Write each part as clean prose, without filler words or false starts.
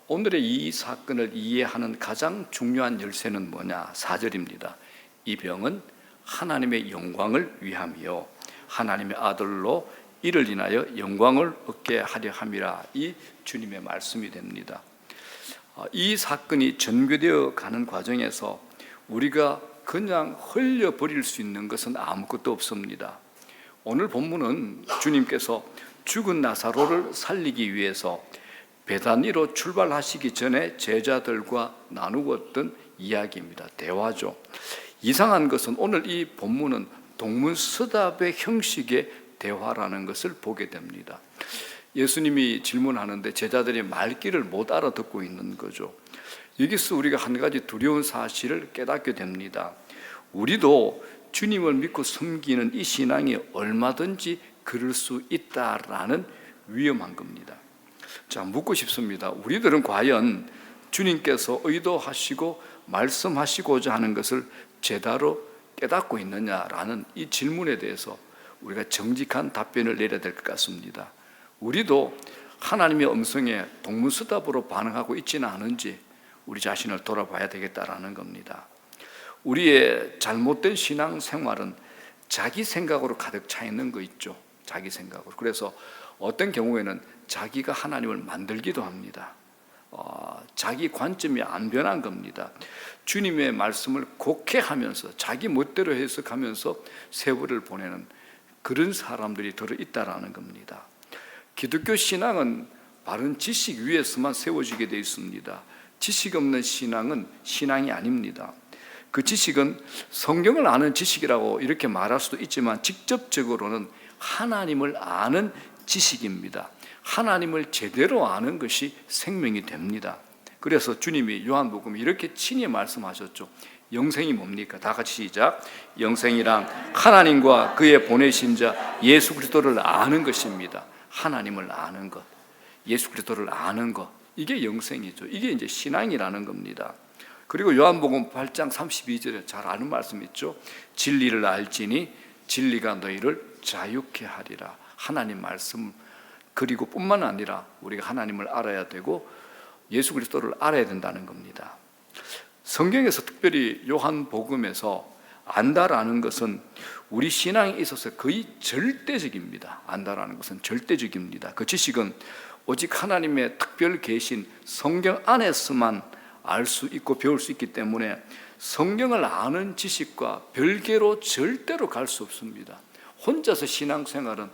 오늘의 이 사건을 이해하는 가장 중요한 열쇠는 뭐냐? 4절입니다. 이 병은 하나님의 영광을 위함이요 하나님의 아들로 이를 인하여 영광을 얻게 하려 함이라. 이 주님의 말씀이 됩니다. 이 사건이 전개되어 가는 과정에서 우리가 그냥 흘려버릴 수 있는 것은 아무것도 없습니다. 오늘 본문은 주님께서 죽은 나사로를 살리기 위해서 베다니로 출발하시기 전에 제자들과 나누었던 이야기입니다. 대화죠. 이상한 것은 오늘 이 본문은 동문서답의 형식의 대화라는 것을 보게 됩니다. 예수님이 질문하는데 제자들이 말귀를 못 알아듣고 있는 거죠. 여기서 우리가 한 가지 두려운 사실을 깨닫게 됩니다. 우리도 주님을 믿고 섬기는 이 신앙이 얼마든지 그럴 수 있다라는 위험한 겁니다. 자, 묻고 싶습니다. 우리들은 과연 주님께서 의도하시고 말씀하시고자 하는 것을 제대로 깨닫고 있느냐라는 이 질문에 대해서 우리가 정직한 답변을 내려야 될 것 같습니다. 우리도 하나님의 음성에 동문서답으로 반응하고 있지는 않은지 우리 자신을 돌아봐야 되겠다라는 겁니다. 우리의 잘못된 신앙 생활은 자기 생각으로 가득 차 있는 거 있죠. 자기 생각으로. 그래서 어떤 경우에는 자기가 하나님을 만들기도 합니다. 자기 관점이 안 변한 겁니다. 주님의 말씀을 곡해하면서 자기 멋대로 해석하면서 세월을 보내는 그런 사람들이 들어있다라는 겁니다. 기독교 신앙은 바른 지식 위에서만 세워지게 되어 있습니다. 지식 없는 신앙은 신앙이 아닙니다. 그 지식은 성경을 아는 지식이라고 이렇게 말할 수도 있지만 직접적으로는 하나님을 아는 지식입니다. 하나님을 제대로 아는 것이 생명이 됩니다. 그래서 주님이 요한복음에 이렇게 친히 말씀하셨죠. 영생이 뭡니까? 다 같이 시작. 영생이란 하나님과 그의 보내신 자 예수 그리스도를 아는 것입니다. 하나님을 아는 것, 예수 그리스도를 아는 것, 이게 영생이죠. 이게 이제 신앙이라는 겁니다. 그리고 요한복음 8장 32절에 잘 아는 말씀 있죠. 진리를 알지니 진리가 너희를 자유케 하리라. 하나님 말씀, 그리고 뿐만 아니라 우리가 하나님을 알아야 되고 예수 그리스도를 알아야 된다는 겁니다. 성경에서 특별히 요한복음에서 안다라는 것은 우리 신앙에 있어서 거의 절대적입니다. 안다라는 것은 절대적입니다. 그 지식은 오직 하나님의 특별 계신 성경 안에서만 알 수 있고 배울 수 있기 때문에 성경을 아는 지식과 별개로 절대로 갈 수 없습니다. 혼자서 신앙생활은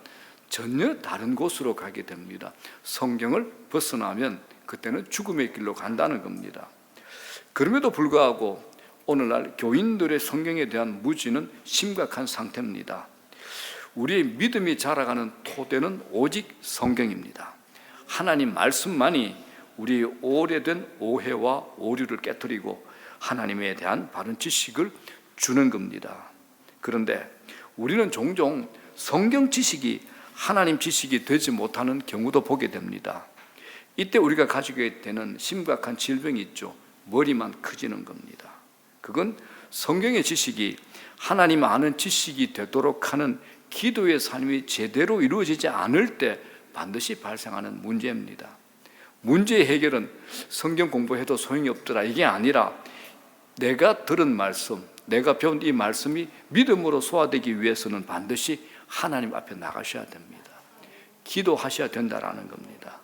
전혀 다른 곳으로 가게 됩니다. 성경을 벗어나면 그때는 죽음의 길로 간다는 겁니다. 그럼에도 불구하고 오늘날 교인들의 성경에 대한 무지는 심각한 상태입니다. 우리의 믿음이 자라가는 토대는 오직 성경입니다. 하나님 말씀만이 우리의 오래된 오해와 오류를 깨트리고 하나님에 대한 바른 지식을 주는 겁니다. 그런데 우리는 종종 성경 지식이 하나님 지식이 되지 못하는 경우도 보게 됩니다. 이때 우리가 가지게 되는 심각한 질병이 있죠. 머리만 커지는 겁니다. 그건 성경의 지식이 하나님 아는 지식이 되도록 하는 기도의 삶이 제대로 이루어지지 않을 때 반드시 발생하는 문제입니다. 문제의 해결은 성경 공부해도 소용이 없더라 이게 아니라 내가 들은 말씀, 내가 배운 이 말씀이 믿음으로 소화되기 위해서는 반드시 하나님 앞에 나가셔야 됩니다. 기도하셔야 된다라는 겁니다.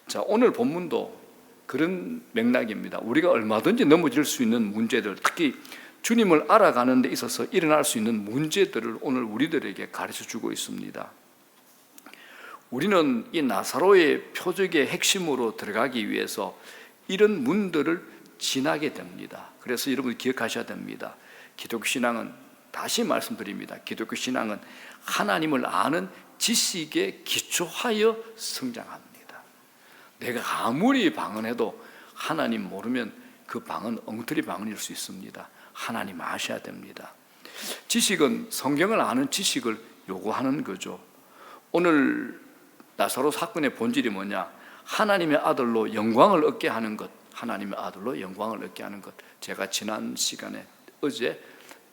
자, 오늘 본문도 그런 맥락입니다. 우리가 얼마든지 넘어질 수 있는 문제들, 특히 주님을 알아가는 데 있어서 일어날 수 있는 문제들을 오늘 우리들에게 가르쳐주고 있습니다. 우리는 이 나사로의 표적의 핵심으로 들어가기 위해서 이런 문들을 지나게 됩니다. 그래서 여러분 기억하셔야 됩니다. 기독교 신앙은, 다시 말씀드립니다, 기독교 신앙은 하나님을 아는 지식에 기초하여 성장합니다. 내가 아무리 방언해도 하나님 모르면 그 방언 엉터리 방언일 수 있습니다. 하나님 아셔야 됩니다. 지식은 성경을 아는 지식을 요구하는 거죠. 오늘 나사로 사건의 본질이 뭐냐? 하나님의 아들로 영광을 얻게 하는 것, 하나님의 아들로 영광을 얻게 하는 것. 제가 지난 시간에 어제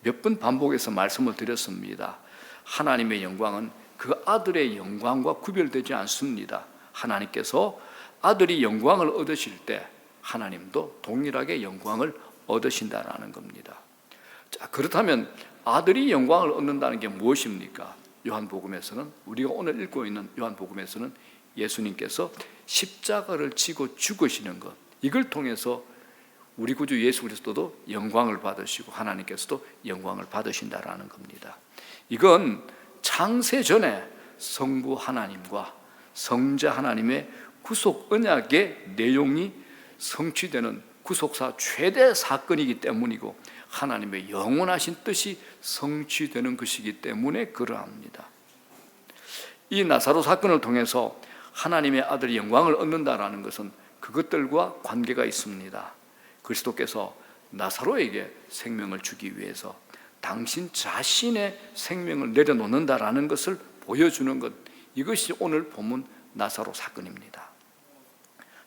몇 번 반복해서 말씀을 드렸습니다. 하나님의 영광은 그 아들의 영광과 구별되지 않습니다. 하나님께서 아들이 영광을 얻으실 때 하나님도 동일하게 영광을 얻으신다라는 겁니다. 자, 그렇다면 아들이 영광을 얻는다는 게 무엇입니까? 요한복음에서는, 우리가 오늘 읽고 있는 요한복음에서는 예수님께서 십자가를 지고 죽으시는 것, 이걸 통해서 우리 구주 예수 그리스도도 영광을 받으시고 하나님께서도 영광을 받으신다라는 겁니다. 이건 창세 전에 성부 하나님과 성자 하나님의 구속 언약의 내용이 성취되는 구속사 최대 사건이기 때문이고, 하나님의 영원하신 뜻이 성취되는 것이기 때문에 그러합니다. 이 나사로 사건을 통해서 하나님의 아들이 영광을 얻는다라는 것은 그것들과 관계가 있습니다. 그리스도께서 나사로에게 생명을 주기 위해서 당신 자신의 생명을 내려놓는다라는 것을 보여주는 것, 이것이 오늘 본문 나사로 사건입니다.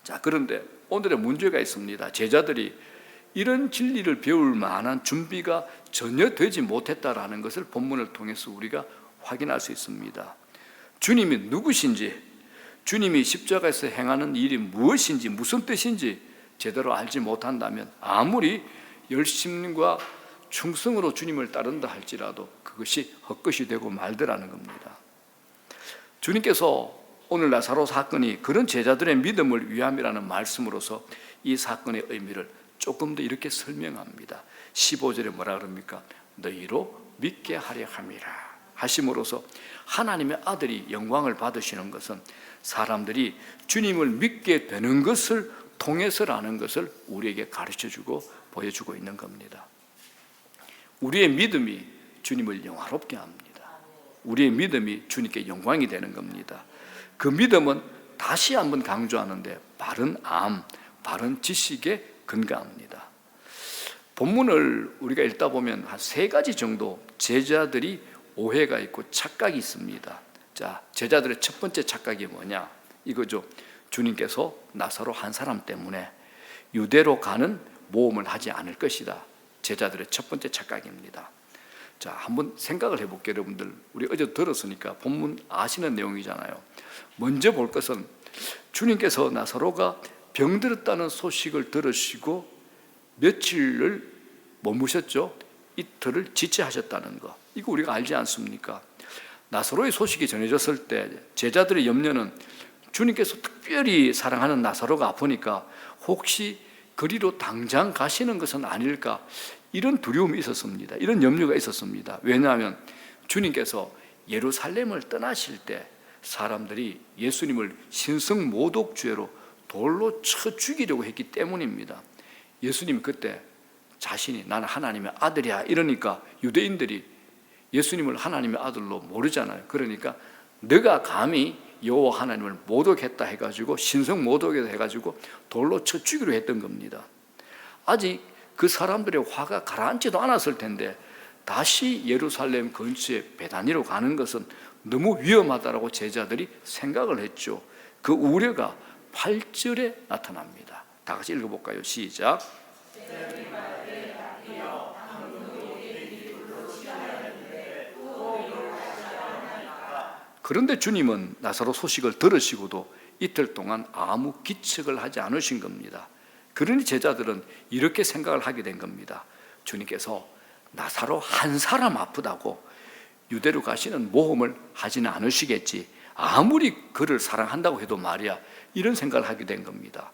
자, 그런데 오늘의 문제가 있습니다. 제자들이 이런 진리를 배울 만한 준비가 전혀 되지 못했다라는 것을 본문을 통해서 우리가 확인할 수 있습니다. 주님이 누구신지, 주님이 십자가에서 행하는 일이 무엇인지, 무슨 뜻인지 제대로 알지 못한다면 아무리 열심과 충성으로 주님을 따른다 할지라도 그것이 헛것이 되고 말더라는 겁니다. 주님께서 오늘 나사로 사건이 그런 제자들의 믿음을 위함이라는 말씀으로서 이 사건의 의미를 조금 더 이렇게 설명합니다. 15절에 뭐라 그럽니까? 너희로 믿게 하려 함이라 하심으로써 하나님의 아들이 영광을 받으시는 것은 사람들이 주님을 믿게 되는 것을 통해서라는 것을 우리에게 가르쳐주고 보여주고 있는 겁니다. 우리의 믿음이 주님을 영화롭게 합니다. 우리의 믿음이 주님께 영광이 되는 겁니다. 그 믿음은 다시 한번 강조하는데 바른 암, 바른 지식에 근거합니다. 본문을 우리가 읽다 보면 한 3가지 정도 제자들이 오해가 있고 착각이 있습니다. 자, 제자들의 첫 번째 착각이 뭐냐? 이거죠. 주님께서 나사로 한 사람 때문에 유대로 가는 모험을 하지 않을 것이다. 제자들의 첫 번째 착각입니다. 자, 한번 생각을 해볼게요. 여러분들, 우리 어제 들었으니까 본문 아시는 내용이잖아요. 먼저 볼 것은 주님께서 나사로가 병들었다는 소식을 들으시고 며칠을 머무셨죠. 이틀을 지체하셨다는 거, 이거 우리가 알지 않습니까? 나사로의 소식이 전해졌을 때 제자들의 염려는 주님께서 특별히 사랑하는 나사로가 아프니까 혹시 그리로 당장 가시는 것은 아닐까, 이런 두려움이 있었습니다. 이런 염려가 있었습니다. 왜냐하면 주님께서 예루살렘을 떠나실 때 사람들이 예수님을 신성모독죄로 돌로 쳐 죽이려고 했기 때문입니다. 예수님이 그때 자신이 나는 하나님의 아들이야 이러니까 유대인들이 예수님을 하나님의 아들로 모르잖아요. 그러니까 너가 감히 여호와 하나님을 모독했다 해가지고 신성모독이다 해가지고 돌로 쳐 죽이려 했던 겁니다. 아직 그 사람들의 화가 가라앉지도 않았을 텐데 다시 예루살렘 근처에 베다니로 가는 것은 너무 위험하다라고 제자들이 생각을 했죠. 그 우려가 8절에 나타납니다. 다 같이 읽어볼까요? 시작. 그런데 주님은 나사로 소식을 들으시고도 이틀 동안 아무 기척을 하지 않으신 겁니다. 그러니 제자들은 이렇게 생각을 하게 된 겁니다. 주님께서 나사로 한 사람 아프다고 유대로 가시는 모험을 하지는 않으시겠지, 아무리 그를 사랑한다고 해도 말이야, 이런 생각을 하게 된 겁니다.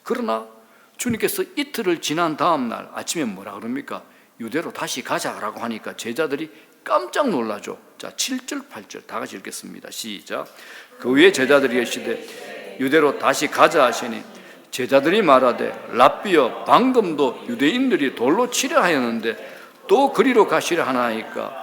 그러나 주님께서 이틀을 지난 다음 날 아침에 뭐라 그럽니까? 유대로 다시 가자라고 하니까 제자들이 깜짝 놀라죠. 자, 7절 8절 다 같이 읽겠습니다. 시작. 그 후에 제자들이 계시되 유대로 다시 가자 하시니 제자들이 말하되 랍비여, 방금도 유대인들이 돌로 치려 하였는데 또 그리로 가시려 하나이까.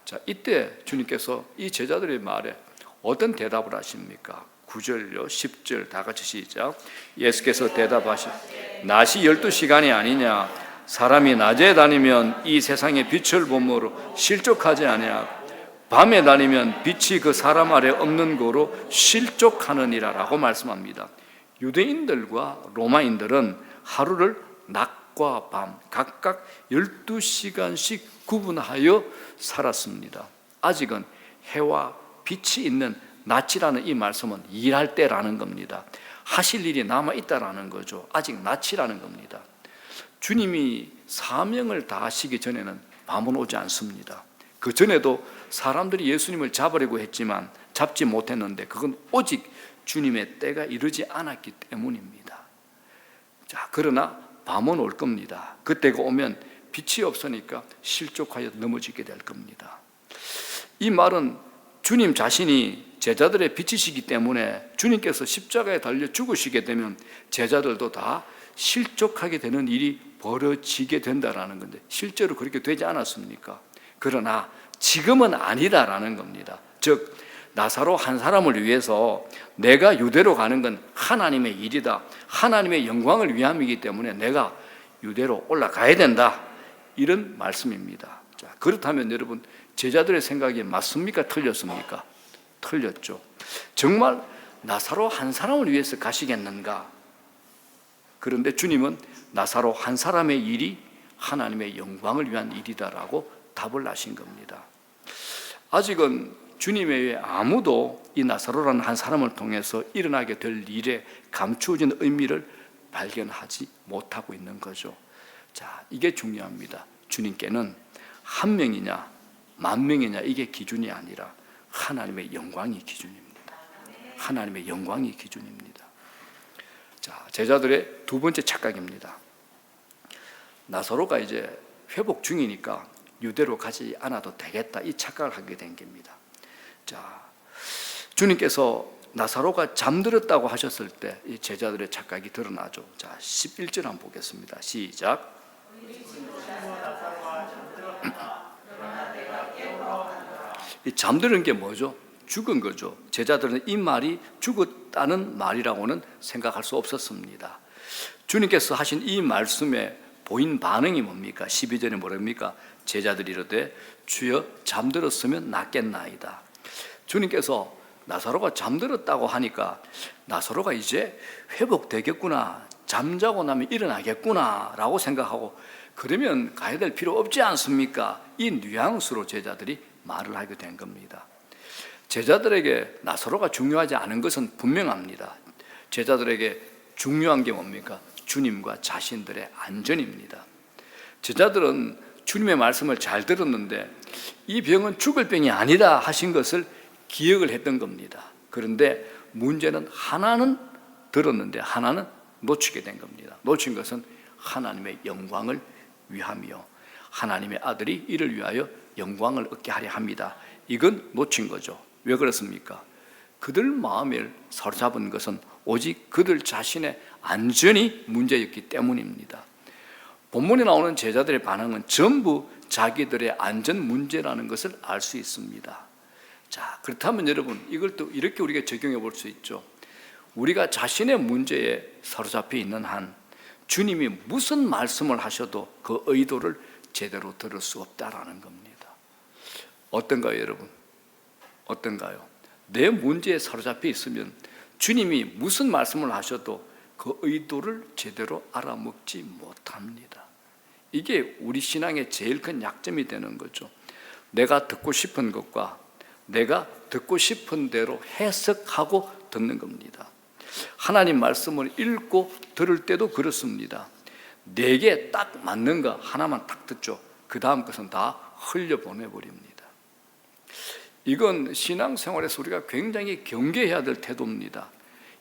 자, 이때 주님께서 이 제자들의 말에 어떤 대답을 하십니까? 9절요 10절 다 같이 시작. 예수께서 대답하시되 낮이 12시간이 아니냐? 사람이 낮에 다니면 이 세상의 빛을 본므로 실족하지 아니하고 밤에 다니면 빛이 그 사람 아래 없는 거로 실족하느니라 라고 말씀합니다. 유대인들과 로마인들은 하루를 낮과 밤 각각 12시간씩 구분하여 살았습니다. 아직은 해와 빛이 있는 낮이라는 이 말씀은 일할 때라는 겁니다. 하실 일이 남아있다라는 거죠. 아직 낯이라는 겁니다. 주님이 사명을 다하시기 전에는 밤은 오지 않습니다. 그 전에도 사람들이 예수님을 잡으려고 했지만 잡지 못했는데 그건 오직 주님의 때가 이르지 않았기 때문입니다. 자, 그러나 밤은 올 겁니다. 그때가 오면 빛이 없으니까 실족하여 넘어지게 될 겁니다. 이 말은 주님 자신이 제자들의 빛이시기 때문에 주님께서 십자가에 달려 죽으시게 되면 제자들도 다 실족하게 되는 일이 벌어지게 된다라는 건데 실제로 그렇게 되지 않았습니까? 그러나 지금은 아니다라는 겁니다. 즉 나사로 한 사람을 위해서 내가 유대로 가는 건 하나님의 일이다. 하나님의 영광을 위함이기 때문에 내가 유대로 올라가야 된다. 이런 말씀입니다. 자, 그렇다면 여러분 제자들의 생각이 맞습니까? 틀렸습니까? 틀렸죠. 정말 나사로 한 사람을 위해서 가시겠는가? 그런데 주님은 나사로 한 사람의 일이 하나님의 영광을 위한 일이다라고 답을 하신 겁니다. 아직은 주님 외에 아무도 이 나사로라는 한 사람을 통해서 일어나게 될 일에 감추어진 의미를 발견하지 못하고 있는 거죠. 자, 이게 중요합니다. 주님께는 한 명이냐 만 명이냐 이게 기준이 아니라 하나님의 영광이 기준입니다. 하나님의 영광이 기준입니다. 자, 제자들의 두 번째 착각입니다. 나사로가 이제 회복 중이니까 유대로 가지 않아도 되겠다 이 착각을 하게 된 겁니다. 자, 주님께서 나사로가 잠들었다고 하셨을 때 이 제자들의 착각이 드러나죠. 자, 11절 한번 보겠습니다. 시작. 이 잠드는 게 뭐죠? 죽은 거죠. 제자들은 이 말이 죽었다는 말이라고는 생각할 수 없었습니다. 주님께서 하신 이 말씀에 보인 반응이 뭡니까? 12절에 뭐랍니까? 제자들이 이르되 주여 잠들었으면 낫겠나이다. 주님께서 나사로가 잠들었다고 하니까 나사로가 이제 회복되겠구나, 잠자고 나면 일어나겠구나 라고 생각하고 그러면 가야 될 필요 없지 않습니까? 이 뉘앙스로 제자들이 말을 하게 된 겁니다. 제자들에게 나사로가 중요하지 않은 것은 분명합니다. 제자들에게 중요한 게 뭡니까? 주님과 자신들의 안전입니다. 제자들은 주님의 말씀을 잘 들었는데 이 병은 죽을 병이 아니다 하신 것을 기억을 했던 겁니다. 그런데 문제는 하나는 들었는데 하나는 놓치게 된 겁니다. 놓친 것은 하나님의 영광을 위함이요 하나님의 아들이 이를 위하여 영광을 얻게 하려 합니다. 이건 놓친 거죠. 왜 그렇습니까? 그들 마음을 사로잡은 것은 오직 그들 자신의 안전이 문제였기 때문입니다. 본문에 나오는 제자들의 반응은 전부 자기들의 안전 문제라는 것을 알 수 있습니다. 자, 그렇다면 여러분 이걸 또 이렇게 우리가 적용해 볼 수 있죠. 우리가 자신의 문제에 사로잡혀 있는 한 주님이 무슨 말씀을 하셔도 그 의도를 제대로 들을 수 없다라는 겁니다. 어떤가요, 여러분? 어떤가요? 내 문제에 사로잡혀 있으면 주님이 무슨 말씀을 하셔도 그 의도를 제대로 알아먹지 못합니다. 이게 우리 신앙의 제일 큰 약점이 되는 거죠. 내가 듣고 싶은 것과 내가 듣고 싶은 대로 해석하고 듣는 겁니다. 하나님 말씀을 읽고 들을 때도 그렇습니다. 내게 딱 맞는 거 하나만 딱 듣죠. 그 다음 것은 다 흘려보내버립니다. 이건 신앙생활에서 우리가 굉장히 경계해야 될 태도입니다.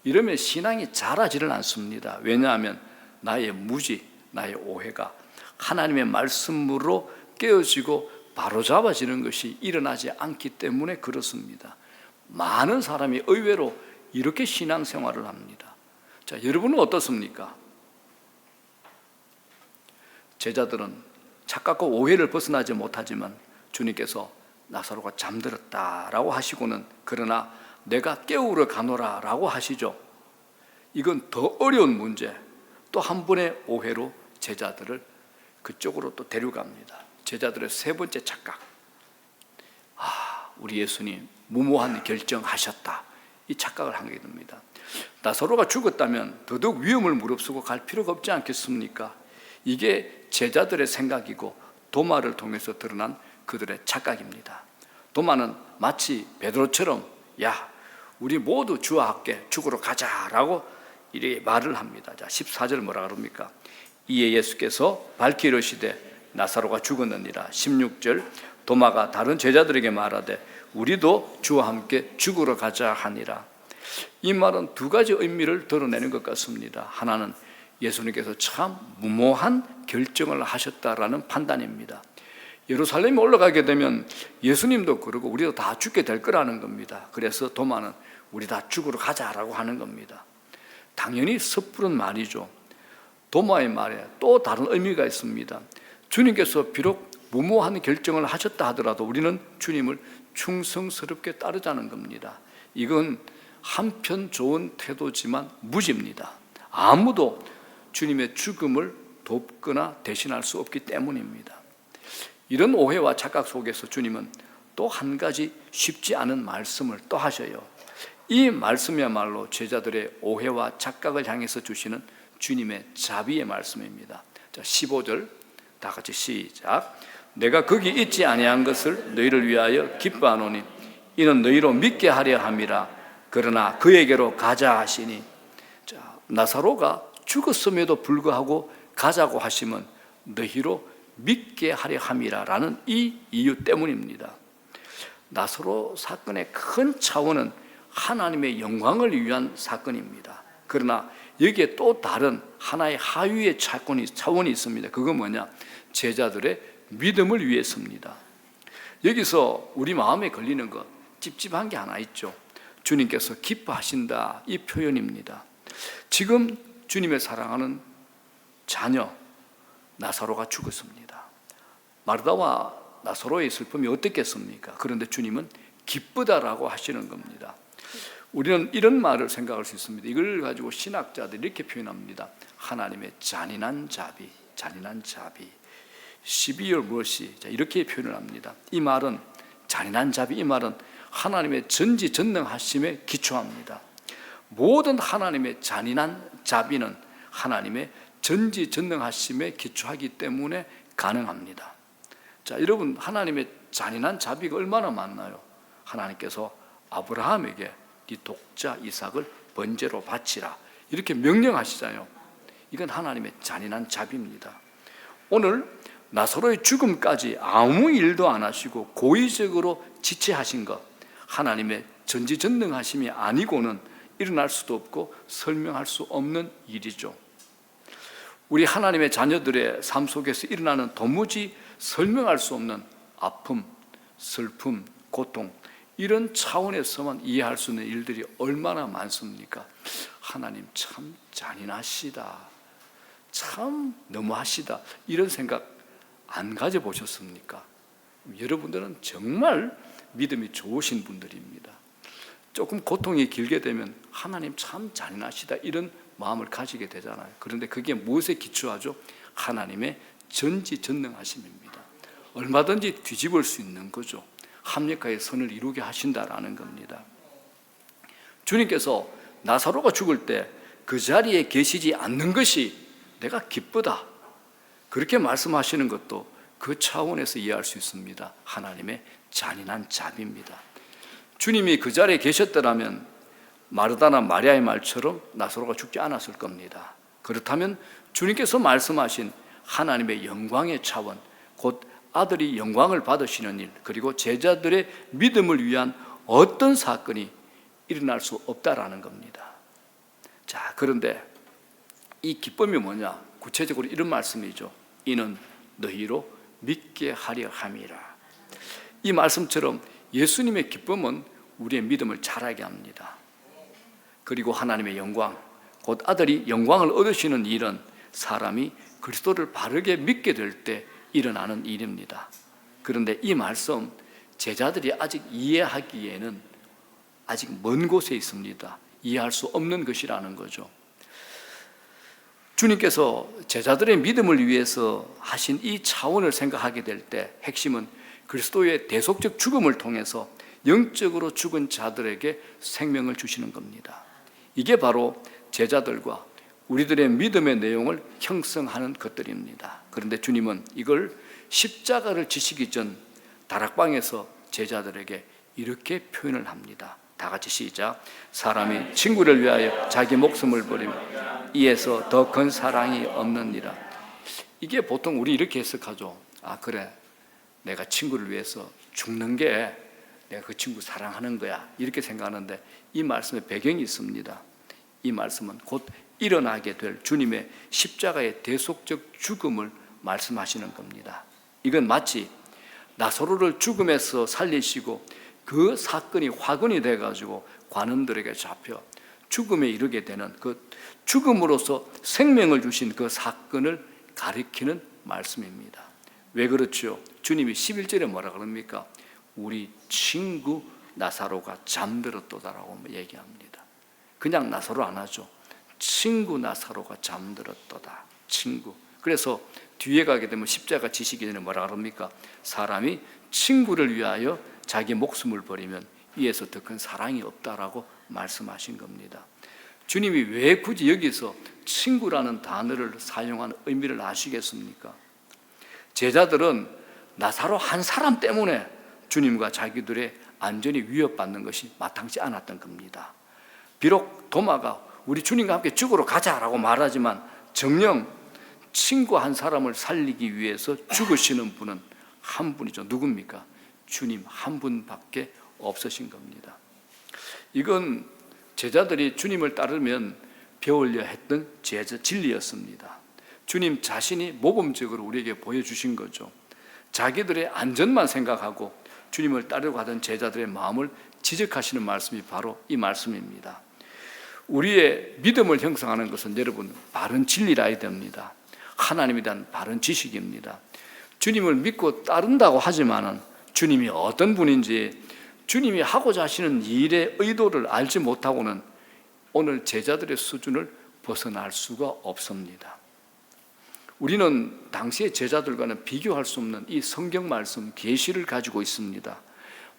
이러면 신앙이 자라지를 않습니다. 왜냐하면 나의 무지, 나의 오해가 하나님의 말씀으로 깨어지고 바로잡아지는 것이 일어나지 않기 때문에 그렇습니다. 많은 사람이 의외로 이렇게 신앙생활을 합니다. 자, 여러분은 어떻습니까? 제자들은 착각과 오해를 벗어나지 못하지만 주님께서 나사로가 잠들었다라고 하시고는 그러나 내가 깨우러 가노라 라고 하시죠. 이건 더 어려운 문제, 또 한 번의 오해로 제자들을 그쪽으로 또 데려갑니다. 제자들의 세 번째 착각. 우리 예수님 무모한 결정하셨다. 이 착각을 하게 됩니다. 나사로가 죽었다면 더더욱 위험을 무릅쓰고 갈 필요가 없지 않겠습니까? 이게 제자들의 생각이고 도마를 통해서 드러난 그들의 착각입니다. 도마는 마치 베드로처럼 야 우리 모두 주와 함께 죽으러 가자라고 이렇게 말을 합니다. 자, 14절 뭐라 그럽니까? 이에 예수께서 밝히 이르시되 나사로가 죽었느니라. 16절 도마가 다른 제자들에게 말하되 우리도 주와 함께 죽으러 가자 하니라. 이 말은 두 가지 의미를 드러내는 것 같습니다. 하나는 예수님께서 참 무모한 결정을 하셨다라는 판단입니다. 예루살렘에 올라가게 되면 예수님도 그러고 우리도 다 죽게 될 거라는 겁니다. 그래서 도마는 우리 다 죽으러 가자라고 하는 겁니다. 당연히 섣부른 말이죠. 도마의 말에 또 다른 의미가 있습니다. 주님께서 비록 무모한 결정을 하셨다 하더라도 우리는 주님을 충성스럽게 따르자는 겁니다. 이건 한편 좋은 태도지만 무지입니다. 아무도 주님의 죽음을 돕거나 대신할 수 없기 때문입니다. 이런 오해와 착각 속에서 주님은 또 한 가지 쉽지 않은 말씀을 또 하셔요. 이 말씀이야말로 제자들의 오해와 착각을 향해서 주시는 주님의 자비의 말씀입니다. 자, 15절 다 같이 시작. 내가 거기 있지 아니한 것을 너희를 위하여 기뻐하노니 이는 너희로 믿게 하려 함이라. 그러나 그에게로 가자 하시니, 자, 나사로가 죽었음에도 불구하고 가자고 하시면 너희로 믿게 하려 함이라라는 이 이유 때문입니다. 나사로 사건의 큰 차원은 하나님의 영광을 위한 사건입니다. 그러나 여기에 또 다른 하나의 하위의 차원이 있습니다. 그건 뭐냐? 제자들의 믿음을 위해서입니다. 여기서 우리 마음에 걸리는 거 찝찝한 게 하나 있죠. 주님께서 기뻐하신다, 이 표현입니다. 지금 주님의 사랑하는 자녀 나사로가 죽었습니다. 마르다와 나사로의 슬픔이 어떻겠습니까? 그런데 주님은 기쁘다라고 하시는 겁니다. 우리는 이런 말을 생각할 수 있습니다. 이걸 가지고 신학자들이 이렇게 표현합니다. 하나님의 잔인한 자비, 잔인한 자비, severe mercy, 이렇게 표현을 합니다. 이 말은 잔인한 자비, 이 말은 하나님의 전지전능하심에 기초합니다. 모든 하나님의 잔인한 자비는 하나님의 전지전능하심에 기초하기 때문에 가능합니다. 자, 여러분, 하나님의 잔인한 자비가 얼마나 많나요? 하나님께서 아브라함에게 네 독자 이삭을 번제로 바치라 이렇게 명령하시잖아요. 이건 하나님의 잔인한 자비입니다. 오늘 나사로의 죽음까지 아무 일도 안 하시고 고의적으로 지체하신 것, 하나님의 전지전능하심이 아니고는 일어날 수도 없고 설명할 수 없는 일이죠. 우리 하나님의 자녀들의 삶 속에서 일어나는 도무지 설명할 수 없는 아픔, 슬픔, 고통, 이런 차원에서만 이해할 수 있는 일들이 얼마나 많습니까? 하나님 참 잔인하시다, 참 너무하시다, 이런 생각 안 가져보셨습니까? 여러분들은 정말 믿음이 좋으신 분들입니다. 조금 고통이 길게 되면 하나님 참 잔인하시다, 이런 마음을 가지게 되잖아요. 그런데 그게 무엇에 기초하죠? 하나님의 전지전능하심입니다. 얼마든지 뒤집을 수 있는 거죠. 합력하여 선을 이루게 하신다라는 겁니다. 주님께서 나사로가 죽을 때 그 자리에 계시지 않는 것이 내가 기쁘다, 그렇게 말씀하시는 것도 그 차원에서 이해할 수 있습니다. 하나님의 잔인한 자비입니다. 주님이 그 자리에 계셨더라면 마르다나 마리아의 말처럼 나사로가 죽지 않았을 겁니다. 그렇다면 주님께서 말씀하신 하나님의 영광의 차원, 곧 아들이 영광을 받으시는 일, 그리고 제자들의 믿음을 위한 어떤 사건이 일어날 수 없다라는 겁니다. 자, 그런데 이 기쁨이 뭐냐? 구체적으로 이런 말씀이죠. 이는 너희로 믿게 하려 함이라. 이 말씀처럼 예수님의 기쁨은 우리의 믿음을 자라게 합니다. 그리고 하나님의 영광, 곧 아들이 영광을 얻으시는 일은 사람이 그리스도를 바르게 믿게 될 때 일어나는 일입니다. 그런데 이 말씀 제자들이 아직 이해하기에는 아직 먼 곳에 있습니다. 이해할 수 없는 것이라는 거죠. 주님께서 제자들의 믿음을 위해서 하신 이 차원을 생각하게 될 때 핵심은 그리스도의 대속적 죽음을 통해서 영적으로 죽은 자들에게 생명을 주시는 겁니다. 이게 바로 제자들과 우리들의 믿음의 내용을 형성하는 것들입니다. 그런데 주님은 이걸 십자가를 지시기 전 다락방에서 제자들에게 이렇게 표현을 합니다. 다 같이 시작. 사람이 친구를 위하여 자기 목숨을 버리면 이에서 더 큰 사랑이 없느니라. 이게 보통 우리 이렇게 해석하죠. 아, 그래, 내가 친구를 위해서 죽는 게 내가 그 친구 사랑하는 거야, 이렇게 생각하는데 이 말씀에 배경이 있습니다. 이 말씀은 곧 일어나게 될 주님의 십자가의 대속적 죽음을 말씀하시는 겁니다. 이건 마치 나사로를 죽음에서 살리시고 그 사건이 화근이 돼가지고 관원들에게 잡혀 죽음에 이르게 되는 그 죽음으로써 생명을 주신 그 사건을 가리키는 말씀입니다. 왜 그렇죠? 주님이 11절에 뭐라 그럽니까? 우리 친구 나사로가 잠들었도다라고 얘기합니다. 그냥 나사로 안 하죠. 친구 나사로가 잠들었도다. 친구. 그래서 뒤에 가게 되면 십자가 지시기 전에 뭐라 그럽니까? 사람이 친구를 위하여 자기 목숨을 버리면 이에서 더 큰 사랑이 없다라고 말씀하신 겁니다. 주님이 왜 굳이 여기서 친구라는 단어를 사용한 의미를 아시겠습니까? 제자들은 나사로 한 사람 때문에 주님과 자기들의 안전이 위협받는 것이 마땅치 않았던 겁니다. 비록 도마가 우리 주님과 함께 죽으러 가자라고 말하지만 정녕 친구 한 사람을 살리기 위해서 죽으시는 분은 한 분이죠. 누굽니까? 주님 한 분밖에 없으신 겁니다. 이건 제자들이 주님을 따르면 배우려 했던 제자 진리였습니다. 주님 자신이 모범적으로 우리에게 보여주신 거죠. 자기들의 안전만 생각하고 주님을 따르려고 하던 제자들의 마음을 지적하시는 말씀이 바로 이 말씀입니다. 우리의 믿음을 형성하는 것은 여러분 바른 진리라야 됩니다. 하나님에 대한 바른 지식입니다. 주님을 믿고 따른다고 하지만은 주님이 어떤 분인지, 주님이 하고자 하시는 일의 의도를 알지 못하고는 오늘 제자들의 수준을 벗어날 수가 없습니다. 우리는 당시의 제자들과는 비교할 수 없는 이 성경 말씀 계시를 가지고 있습니다.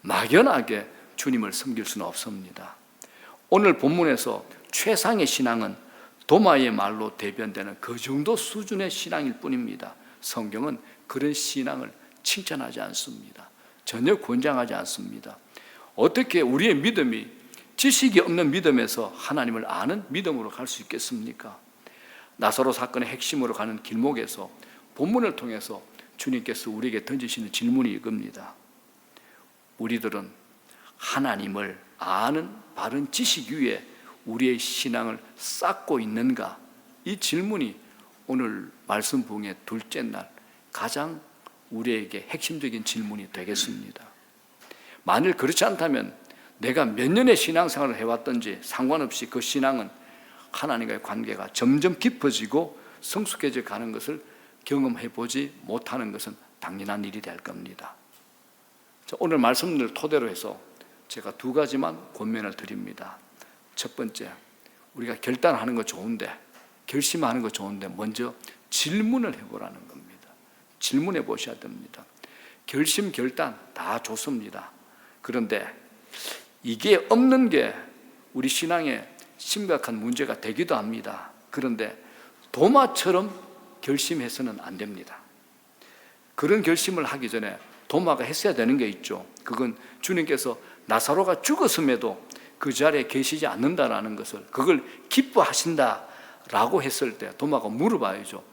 막연하게 주님을 섬길 수는 없습니다. 오늘 본문에서 최상의 신앙은 도마의 말로 대변되는 그 정도 수준의 신앙일 뿐입니다. 성경은 그런 신앙을 칭찬하지 않습니다. 전혀 권장하지 않습니다. 어떻게 우리의 믿음이 지식이 없는 믿음에서 하나님을 아는 믿음으로 갈 수 있겠습니까? 나사로 사건의 핵심으로 가는 길목에서 본문을 통해서 주님께서 우리에게 던지시는 질문이 이겁니다. 우리들은 하나님을 아는 바른 지식 위에 우리의 신앙을 쌓고 있는가? 이 질문이 오늘 말씀 부흥의 둘째 날 가장 우리에게 핵심적인 질문이 되겠습니다. 만일 그렇지 않다면 내가 몇 년의 신앙생활을 해왔든지 상관없이 그 신앙은 하나님과의 관계가 점점 깊어지고 성숙해져 가는 것을 경험해보지 못하는 것은 당연한 일이 될 겁니다. 오늘 말씀을 토대로 해서 제가 두 가지만 권면을 드립니다. 첫 번째, 우리가 결단하는 거 좋은데, 결심하는 거 좋은데 먼저 질문을 해보라는 겁니다. 질문해 보셔야 됩니다. 결심, 결단 다 좋습니다. 그런데 이게 없는 게 우리 신앙에 심각한 문제가 되기도 합니다. 그런데 도마처럼 결심해서는 안 됩니다. 그런 결심을 하기 전에 도마가 했어야 되는 게 있죠. 그건 주님께서 나사로가 죽었음에도 그 자리에 계시지 않는다라는 것을, 그걸 기뻐하신다라고 했을 때 도마가 물어봐야죠.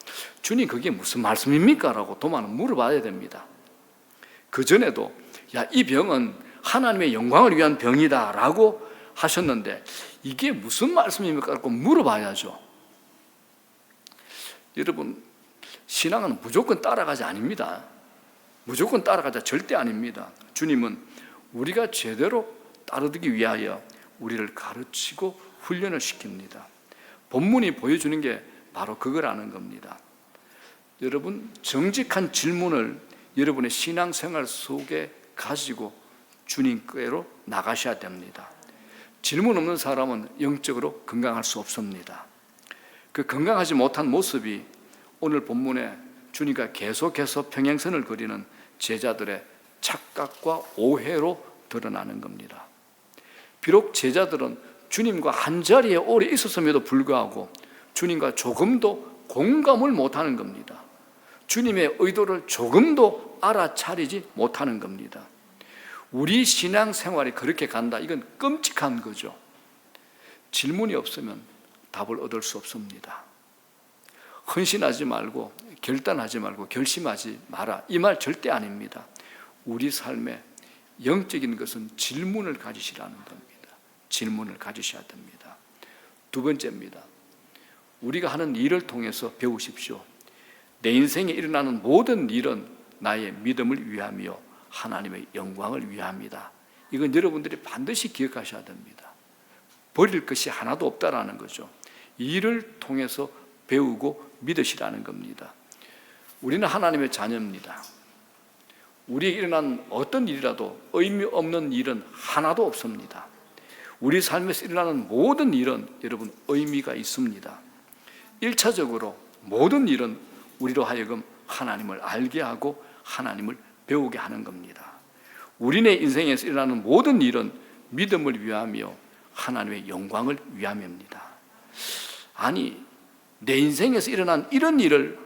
주님 그게 무슨 말씀입니까? 라고 도마는 물어봐야 됩니다. 그 전에도 야, 이 병은 하나님의 영광을 위한 병이다 라고 하셨는데 이게 무슨 말씀입니까? 라고 물어봐야죠. 여러분, 신앙은 무조건 따라가지 아닙니다. 무조건 따라가자 절대 아닙니다. 주님은 우리가 제대로 따르기 위하여 우리를 가르치고 훈련을 시킵니다. 본문이 보여주는 게 바로 그거라는 겁니다. 여러분, 정직한 질문을 여러분의 신앙생활 속에 가지고 주님께로 나가셔야 됩니다. 질문 없는 사람은 영적으로 건강할 수 없습니다. 그 건강하지 못한 모습이 오늘 본문에 주님과 계속해서 평행선을 그리는 제자들의 착각과 오해로 드러나는 겁니다. 비록 제자들은 주님과 한자리에 오래 있었음에도 불구하고 주님과 조금도 공감을 못하는 겁니다. 주님의 의도를 조금도 알아차리지 못하는 겁니다. 우리 신앙생활이 그렇게 간다, 이건 끔찍한 거죠. 질문이 없으면 답을 얻을 수 없습니다. 헌신하지 말고, 결단하지 말고, 결심하지 마라, 이 말 절대 아닙니다. 우리 삶에 영적인 것은 질문을 가지시라는 겁니다. 질문을 가지셔야 됩니다. 두 번째입니다. 우리가 하는 일을 통해서 배우십시오. 내 인생에 일어나는 모든 일은 나의 믿음을 위함이요 하나님의 영광을 위함이다. 이건 여러분들이 반드시 기억하셔야 됩니다. 버릴 것이 하나도 없다라는 거죠. 일을 통해서 배우고 믿으시라는 겁니다. 우리는 하나님의 자녀입니다. 우리에게 일어난 어떤 일이라도 의미 없는 일은 하나도 없습니다. 우리 삶에서 일어나는 모든 일은 여러분 의미가 있습니다. 1차적으로 모든 일은 우리로 하여금 하나님을 알게 하고 하나님을 배우게 하는 겁니다. 우리네 인생에서 일어나는 모든 일은 믿음을 위하며 하나님의 영광을 위함입니다. 아니, 내 인생에서 일어난 이런 일을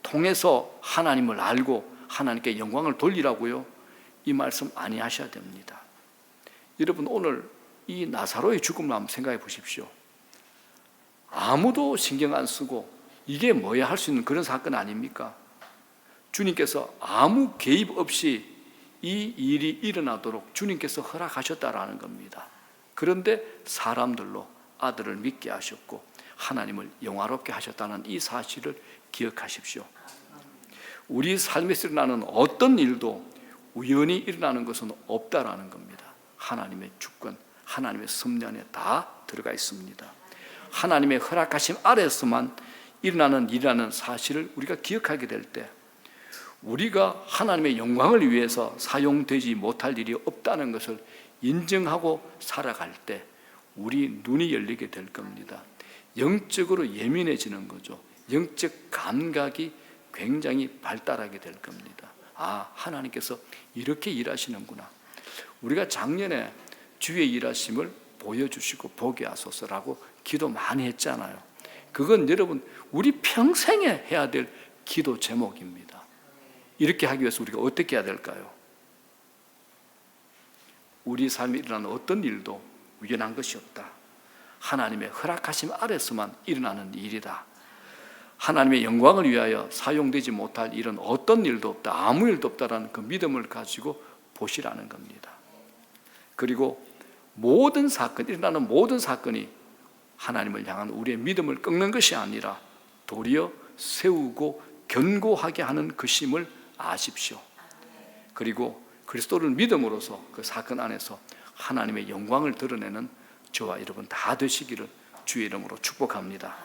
통해서 하나님을 알고 하나님께 영광을 돌리라고요? 이 말씀 아니하셔야 됩니다. 여러분, 오늘 이 나사로의 죽음을 한번 생각해 보십시오. 아무도 신경 안 쓰고 이게 뭐야 할 수 있는 그런 사건 아닙니까? 주님께서 아무 개입 없이 이 일이 일어나도록 주님께서 허락하셨다라는 겁니다. 그런데 사람들로 아들을 믿게 하셨고 하나님을 영화롭게 하셨다는 이 사실을 기억하십시오. 우리 삶에서 일어나는 어떤 일도 우연히 일어나는 것은 없다라는 겁니다. 하나님의 주권, 하나님의 섭리 다 들어가 있습니다. 하나님의 허락하심 아래서만 일어나는 일이라는 사실을 우리가 기억하게 될 때, 우리가 하나님의 영광을 위해서 사용되지 못할 일이 없다는 것을 인정하고 살아갈 때 우리 눈이 열리게 될 겁니다. 영적으로 예민해지는 거죠. 영적 감각이 굉장히 발달하게 될 겁니다. 아, 하나님께서 이렇게 일하시는구나. 우리가 작년에 주의 일하심을 보여주시고 보게 하소서라고 기도 많이 했잖아요. 그건 여러분 우리 평생에 해야 될 기도 제목입니다. 이렇게 하기 위해서 우리가 어떻게 해야 될까요? 우리 삶에 일어나는 어떤 일도 우연한 것이 없다. 하나님의 허락하심 아래서만 일어나는 일이다. 하나님의 영광을 위하여 사용되지 못할 일은 어떤 일도 없다. 아무 일도 없다라는 그 믿음을 가지고 보시라는 겁니다. 그리고 모든 사건, 일어나는 모든 사건이 하나님을 향한 우리의 믿음을 꺾는 것이 아니라 도리어 세우고 견고하게 하는 것임을 아십시오. 그리고 그리스도를 믿음으로써 그 사건 안에서 하나님의 영광을 드러내는 저와 여러분 다 되시기를 주의 이름으로 축복합니다.